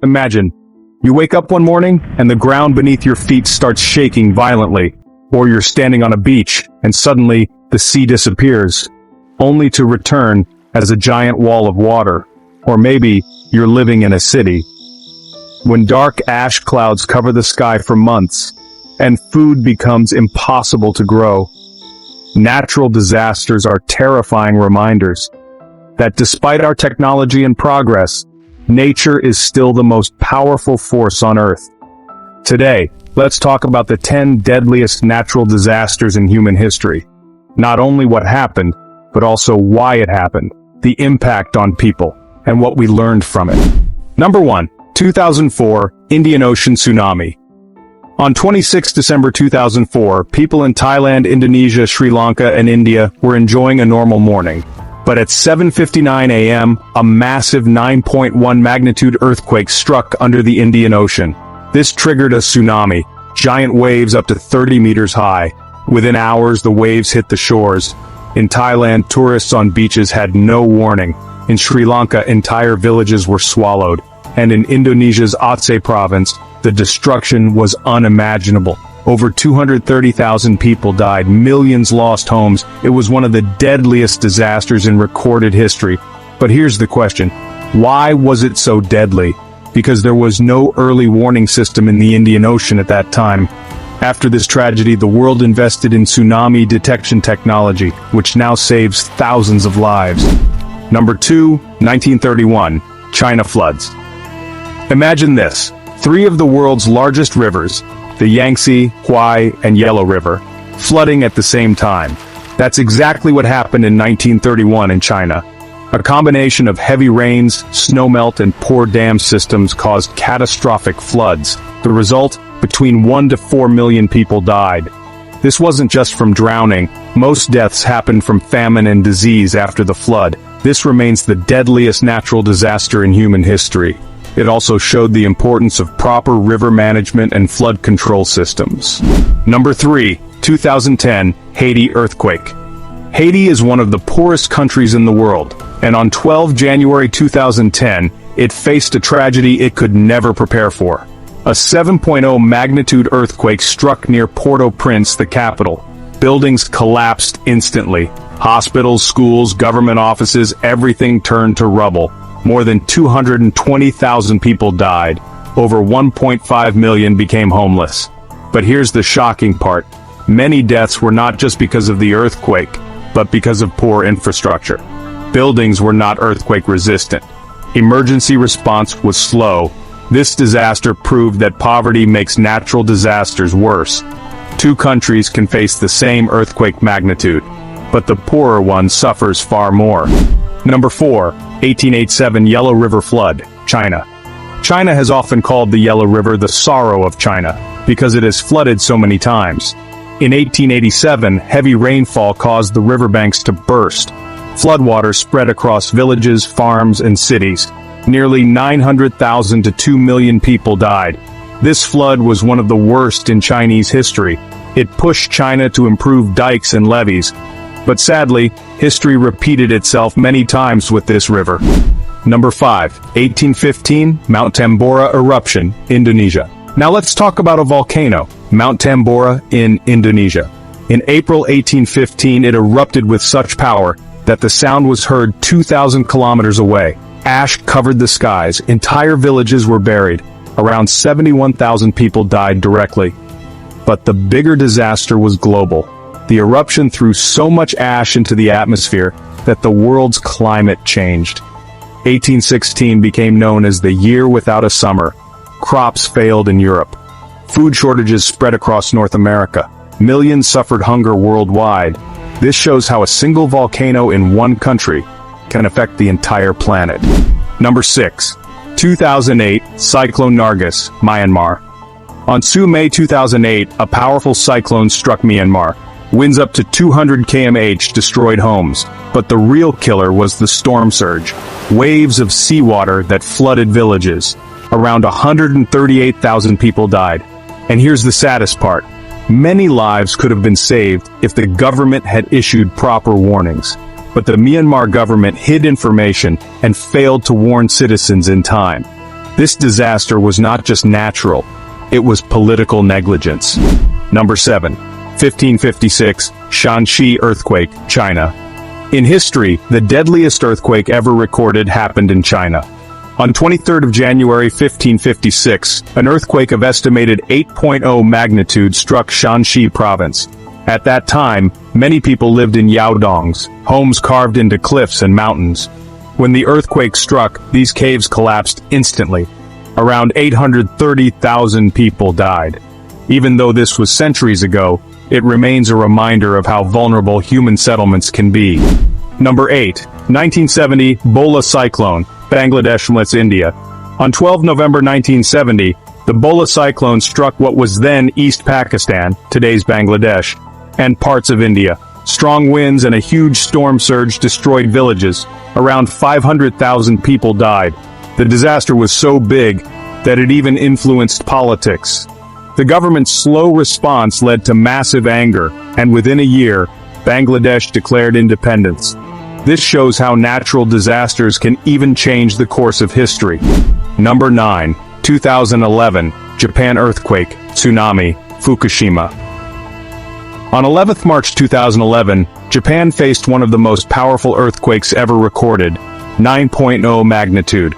Imagine, you wake up one morning and the ground beneath your feet starts shaking violently, or you're standing on a beach and suddenly the sea disappears, only to return as a giant wall of water. Or maybe you're living in a city. When dark ash clouds cover the sky for months, and food becomes impossible to grow. Natural disasters are terrifying reminders that despite our technology and progress, nature is still the most powerful force on Earth. Today, let's talk about the 10 deadliest natural disasters in human history. Not only what happened, but also why it happened, the impact on people, and what we learned from it. Number 1. 2004 Indian Ocean Tsunami. On 26 December 2004, people in Thailand, Indonesia, Sri Lanka, and India were enjoying a normal morning. But at 7:59 a.m., a massive 9.1 magnitude earthquake struck under the Indian Ocean. This triggered a tsunami, giant waves up to 30 meters high. Within hours, the waves hit the shores. In Thailand, tourists on beaches had no warning. In Sri Lanka, entire villages were swallowed. And in Indonesia's Aceh province, the destruction was unimaginable. Over 230,000 people died, millions lost homes. It was one of the deadliest disasters in recorded history. But here's the question. Why was it so deadly? Because there was no early warning system in the Indian Ocean at that time. After this tragedy, the world invested in tsunami detection technology, which now saves thousands of lives. Number 2, 1931, China floods. Imagine this. 3 of the world's largest rivers, the Yangtze, Huai, and Yellow River, flooding at the same time. That's exactly what happened in 1931 in China. A combination of heavy rains, snowmelt, and poor dam systems caused catastrophic floods. The result? Between 1 to 4 million people died. This wasn't just from drowning. Most deaths happened from famine and disease after the flood. This remains the deadliest natural disaster in human history. It also showed the importance of proper river management and flood control systems. Number 3, 2010 Haiti earthquake. Haiti is one of the poorest countries in the world, and on 12 January 2010, it faced a tragedy it could never prepare for. A 7.0 magnitude earthquake struck near Port-au-Prince, the capital. Buildings collapsed instantly. Hospitals, schools, government offices, everything turned to rubble. More than 220,000 people died. Over 1.5 million became homeless. But here's the shocking part. Many deaths were not just because of the earthquake, but because of poor infrastructure. Buildings were not earthquake resistant. Emergency response was slow. This disaster proved that poverty makes natural disasters worse. 2 countries can face the same earthquake magnitude, but the poorer one suffers far more. Number 4, 1887 Yellow River flood, China. China has often called the Yellow River the sorrow of China, because it has flooded so many times. In 1887, heavy rainfall caused the riverbanks to burst. Floodwaters spread across villages, farms, and cities. Nearly 900,000 to 2 million people died. This flood was one of the worst in Chinese history. It pushed China to improve dikes and levees. But sadly, history repeated itself many times with this river. Number 5, 1815 Mount Tambora eruption, Indonesia. Now let's talk about a volcano, Mount Tambora in Indonesia. In April 1815, it erupted with such power that the sound was heard 2,000 kilometers away. Ash covered the skies, entire villages were buried. Around 71,000 people died directly. But the bigger disaster was global. The eruption threw so much ash into the atmosphere that the world's climate changed. 1816 became known as the year without a summer. Crops failed in Europe. Food shortages spread across North America. Millions suffered hunger worldwide. This shows how a single volcano in one country can affect the entire planet. Number 6, 2008 Cyclone Nargis, Myanmar. On May 2008, a powerful cyclone struck Myanmar. Winds up to 200 km/h destroyed homes. But the real killer was the storm surge. Waves of seawater that flooded villages. Around 138,000 people died. And here's the saddest part. Many lives could have been saved if the government had issued proper warnings. But the Myanmar government hid information and failed to warn citizens in time. This disaster was not just natural, it was political negligence. Number 7. 1556, Shaanxi earthquake, China. In history, the deadliest earthquake ever recorded happened in China. On 23rd of January 1556, an earthquake of estimated 8.0 magnitude struck Shaanxi province. At that time, many people lived in yaodongs, homes carved into cliffs and mountains. When the earthquake struck, these caves collapsed instantly. Around 830,000 people died. Even though this was centuries ago, it remains a reminder of how vulnerable human settlements can be. Number 8. 1970, Bhola Cyclone, Bangladesh, India. On 12 November 1970, the Bhola cyclone struck what was then East Pakistan, today's Bangladesh, and parts of India. Strong winds and a huge storm surge destroyed villages. Around 500,000 people died. The disaster was so big that it even influenced politics. The government's slow response led to massive anger, and within a year, Bangladesh declared independence. This shows how natural disasters can even change the course of history. Number 9. 2011, Japan earthquake, tsunami, Fukushima. On 11th March 2011, Japan faced one of the most powerful earthquakes ever recorded, 9.0 magnitude.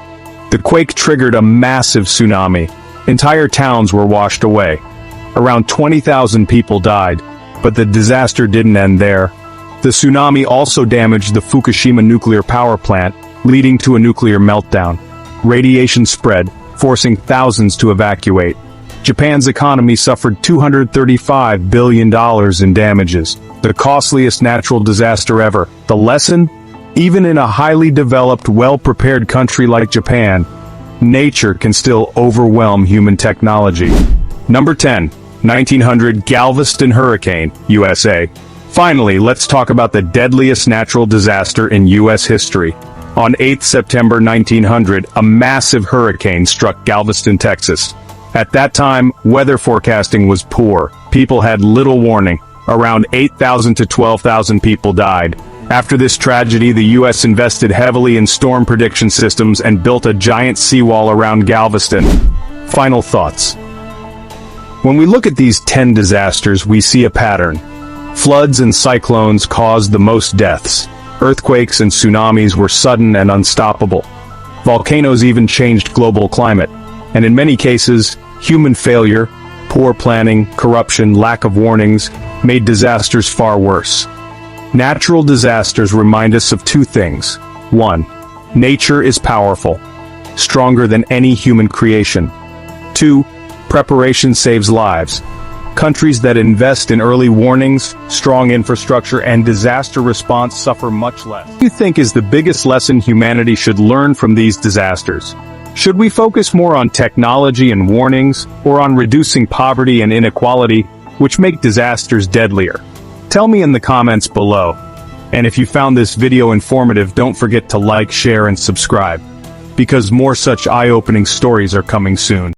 The quake triggered a massive tsunami. Entire towns were washed away. Around 20,000 people died, but the disaster didn't end there. The tsunami also damaged the Fukushima nuclear power plant, leading to a nuclear meltdown. Radiation spread, forcing thousands to evacuate. Japan's economy suffered $235 billion in damages, the costliest natural disaster ever. The lesson? Even in a highly developed, well-prepared country like Japan, nature can still overwhelm human technology. Number 10. 1900 Galveston hurricane, USA. Finally, let's talk about the deadliest natural disaster in U.S. history. On 8 September 1900, a massive hurricane struck Galveston, Texas. At that time, weather forecasting was poor. People had little warning. Around 8,000 to 12,000 people died. After this tragedy, the U.S. invested heavily in storm prediction systems and built a giant seawall around Galveston. Final thoughts. When we look at these 10 disasters, we see a pattern. Floods and cyclones caused the most deaths. Earthquakes and tsunamis were sudden and unstoppable. Volcanoes even changed global climate. And in many cases, human failure, poor planning, corruption, lack of warnings, made disasters far worse. Natural disasters remind us of two things. 1. Nature is powerful, stronger than any human creation. 2. Preparation saves lives. Countries that invest in early warnings, strong infrastructure, and disaster response suffer much less. What do you think is the biggest lesson humanity should learn from these disasters? Should we focus more on technology and warnings, or on reducing poverty and inequality, which make disasters deadlier? Tell me in the comments below. And if you found this video informative, don't forget to like, share, and subscribe, because more such eye-opening stories are coming soon.